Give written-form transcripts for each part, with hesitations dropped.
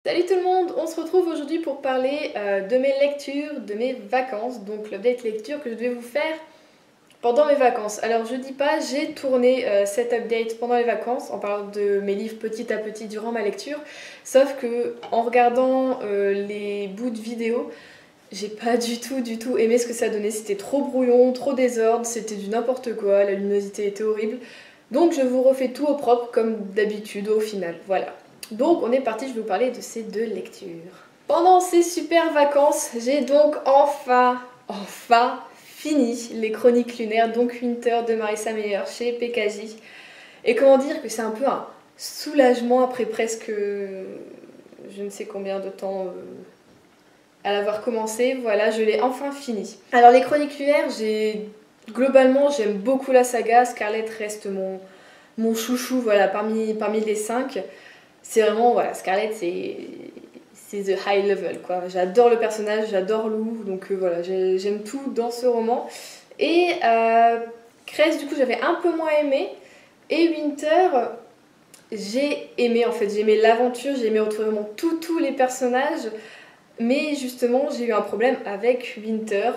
Salut tout le monde, on se retrouve aujourd'hui pour parler de mes lectures, de mes vacances, donc l'update lecture que je devais vous faire pendant mes vacances. Alors je dis pas, j'ai tourné cet update pendant les vacances en parlant de mes livres petit à petit durant ma lecture, sauf que en regardant les bouts de vidéo, j'ai pas du tout aimé ce que ça donnait, c'était trop brouillon, trop désordre, c'était du n'importe quoi, la luminosité était horrible. Donc je vous refais tout au propre comme d'habitude au final, voilà. Donc on est parti, je vais vous parler de ces deux lectures. Pendant ces super vacances, j'ai donc enfin fini les Chroniques lunaires, donc Winter de Marissa Meyer chez PKJ. Et comment dire que c'est un peu un soulagement après presque je ne sais combien de temps à l'avoir commencé, voilà, je l'ai enfin fini. Alors les Chroniques lunaires, globalement j'aime beaucoup la saga, Scarlett reste mon chouchou, voilà, parmi les 5. C'est vraiment, voilà, Scarlett c'est the high level, quoi. J'adore le personnage, j'adore Lou, donc voilà, j'aime tout dans ce roman. Et Cress, du coup, j'avais un peu moins aimé. Et Winter, j'ai aimé, en fait, j'ai aimé l'aventure, j'ai aimé retrouver vraiment tous les personnages. Mais justement, j'ai eu un problème avec Winter.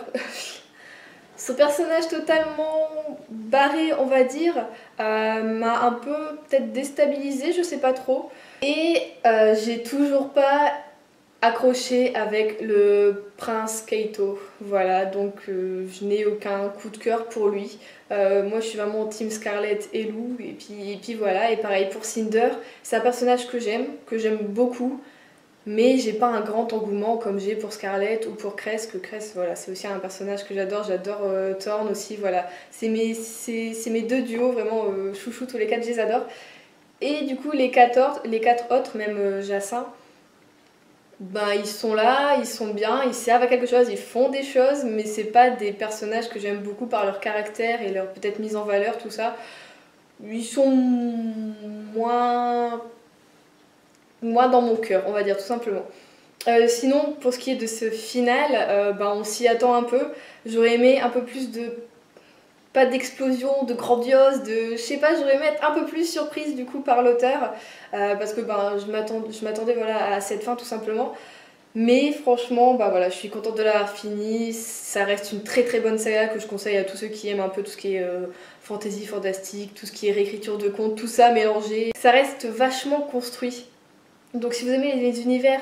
Ce personnage totalement barré, on va dire, m'a un peu peut-être déstabilisée, je sais pas trop. Et j'ai toujours pas accroché avec le prince Keito. Voilà, donc je n'ai aucun coup de cœur pour lui. Moi je suis vraiment team Scarlett et Lou, et puis voilà. Et pareil pour Cinder, c'est un personnage que j'aime beaucoup. Mais j'ai pas un grand engouement comme j'ai pour Scarlett ou pour Cress, que Cress, voilà, c'est aussi un personnage que j'adore Thorne aussi, voilà. C'est mes deux duos, vraiment chouchou, tous les quatre, je les adore. Et du coup, les quatre autres, même Jacin, ben ils sont là, ils sont bien, ils servent à quelque chose, ils font des choses, mais c'est pas des personnages que j'aime beaucoup par leur caractère et leur peut-être mise en valeur, tout ça. Ils sont moins dans mon cœur, on va dire, tout simplement. Sinon, pour ce qui est de ce final, ben, on s'y attend un peu. J'aurais aimé un peu plus de... Pas d'explosion, de grandiose, de... Je sais pas, j'aurais aimé être un peu plus surprise du coup par l'auteur. Parce que ben, je m'attendais voilà, à cette fin tout simplement. Mais franchement, bah voilà, je suis contente de l'avoir fini. Ça reste une très bonne saga que je conseille à tous ceux qui aiment un peu tout ce qui est fantasy, fantastique, tout ce qui est réécriture de contes, tout ça mélangé. Ça reste vachement construit. Donc si vous aimez les univers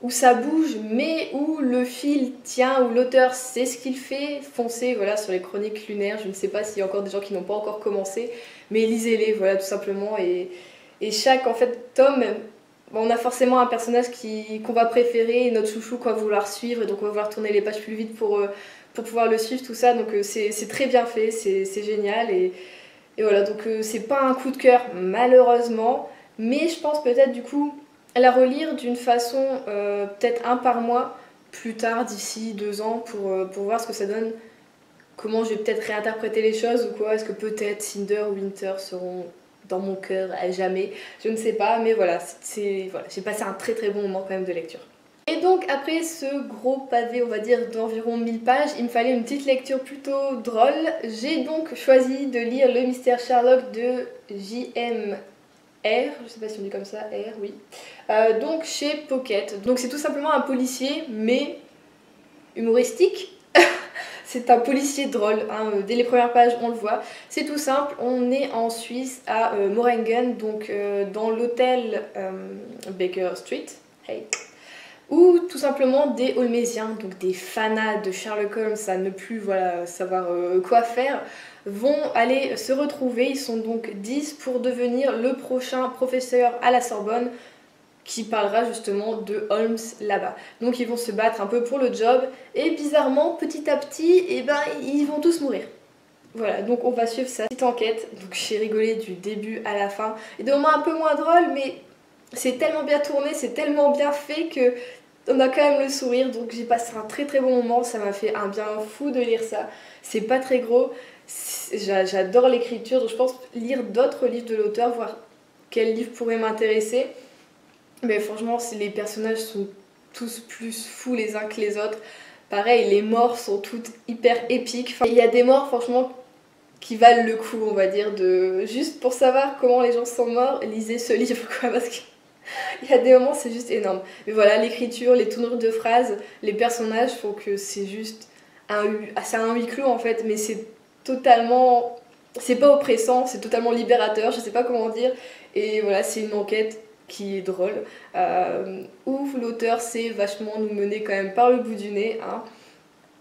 où ça bouge mais où le fil tient, où l'auteur sait ce qu'il fait, foncez voilà, sur les Chroniques lunaires. Je ne sais pas s'il y a encore des gens qui n'ont pas encore commencé, mais lisez-les, voilà, tout simplement. Et chaque en fait tome, on a forcément un personnage qu'on va préférer, notre chouchou qu'on va vouloir suivre, et donc on va vouloir tourner les pages plus vite pour pouvoir le suivre, tout ça. Donc c'est très bien fait, c'est génial. Et voilà, donc c'est pas un coup de cœur malheureusement, mais je pense peut-être du coup la relire d'une façon peut-être un par mois plus tard, d'ici 2 ans, pour voir ce que ça donne, comment je vais peut-être réinterpréter les choses ou quoi, est-ce que peut-être Cinder ou Winter seront dans mon cœur à jamais, je ne sais pas, mais voilà, voilà, j'ai passé un très bon moment quand même de lecture. Et donc après ce gros pavé, on va dire d'environ 1000 pages, il me fallait une petite lecture plutôt drôle. J'ai donc choisi de lire Le Mystère Sherlock de J.M. R, je sais pas si on dit comme ça, R, oui. Donc chez Pocket. Donc c'est tout simplement un policier, mais humoristique. C'est un policier drôle, hein. Dès les premières pages on le voit. C'est tout simple, on est en Suisse à Moringen, donc dans l'hôtel Baker Street. Hey. Ou tout simplement des Holmésiens, donc des fanats de Sherlock Holmes à ne plus voilà, savoir quoi faire, vont aller se retrouver. Ils sont donc 10 pour devenir le prochain professeur à la Sorbonne qui parlera justement de Holmes là-bas. Donc ils vont se battre un peu pour le job et bizarrement, petit à petit, eh ben, ils vont tous mourir. Voilà, donc on va suivre sa petite enquête. Donc j'ai rigolé du début à la fin. Et de moments un peu moins drôle, mais c'est tellement bien tourné, c'est tellement bien fait que on a quand même le sourire. Donc j'ai passé un très bon moment, ça m'a fait un bien fou de lire ça. C'est pas très gros, j'adore l'écriture, donc je pense lire d'autres livres de l'auteur, voir quel livre pourrait m'intéresser. Mais franchement, les personnages sont tous plus fous les uns que les autres. Pareil, les morts sont toutes hyper épiques. Enfin, il y a des morts, franchement, qui valent le coup, on va dire, de juste pour savoir comment les gens sont morts, lisez ce livre, quoi, parce que Il y a des moments, c'est juste énorme. Mais voilà, l'écriture, les tournures de phrases, les personnages, faut que c'est juste c'est un huis clos en fait, mais c'est totalement, c'est pas oppressant, c'est totalement libérateur, je sais pas comment dire. Et voilà, c'est une enquête qui est drôle, où l'auteur sait vachement nous mener quand même par le bout du nez, hein.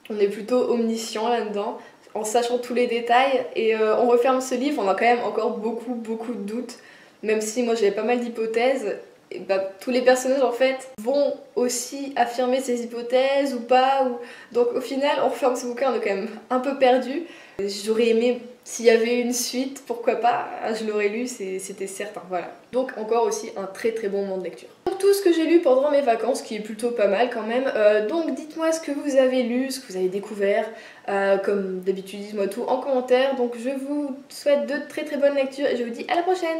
On est plutôt omniscient là-dedans, en sachant tous les détails. Et on referme ce livre, on a quand même encore beaucoup de doutes, même si moi j'avais pas mal d'hypothèses. Et bah, tous les personnages en fait vont aussi affirmer ces hypothèses ou pas. Donc au final, on referme ce bouquin, on est quand même un peu perdu. J'aurais aimé, s'il y avait une suite, pourquoi pas, je l'aurais lu, c'était certain, voilà. Donc encore aussi un très bon moment de lecture. Donc tout ce que j'ai lu pendant mes vacances, qui est plutôt pas mal quand même, donc dites-moi ce que vous avez lu, ce que vous avez découvert, comme d'habitude dites-moi tout en commentaire, donc je vous souhaite de très bonnes lectures et je vous dis à la prochaine.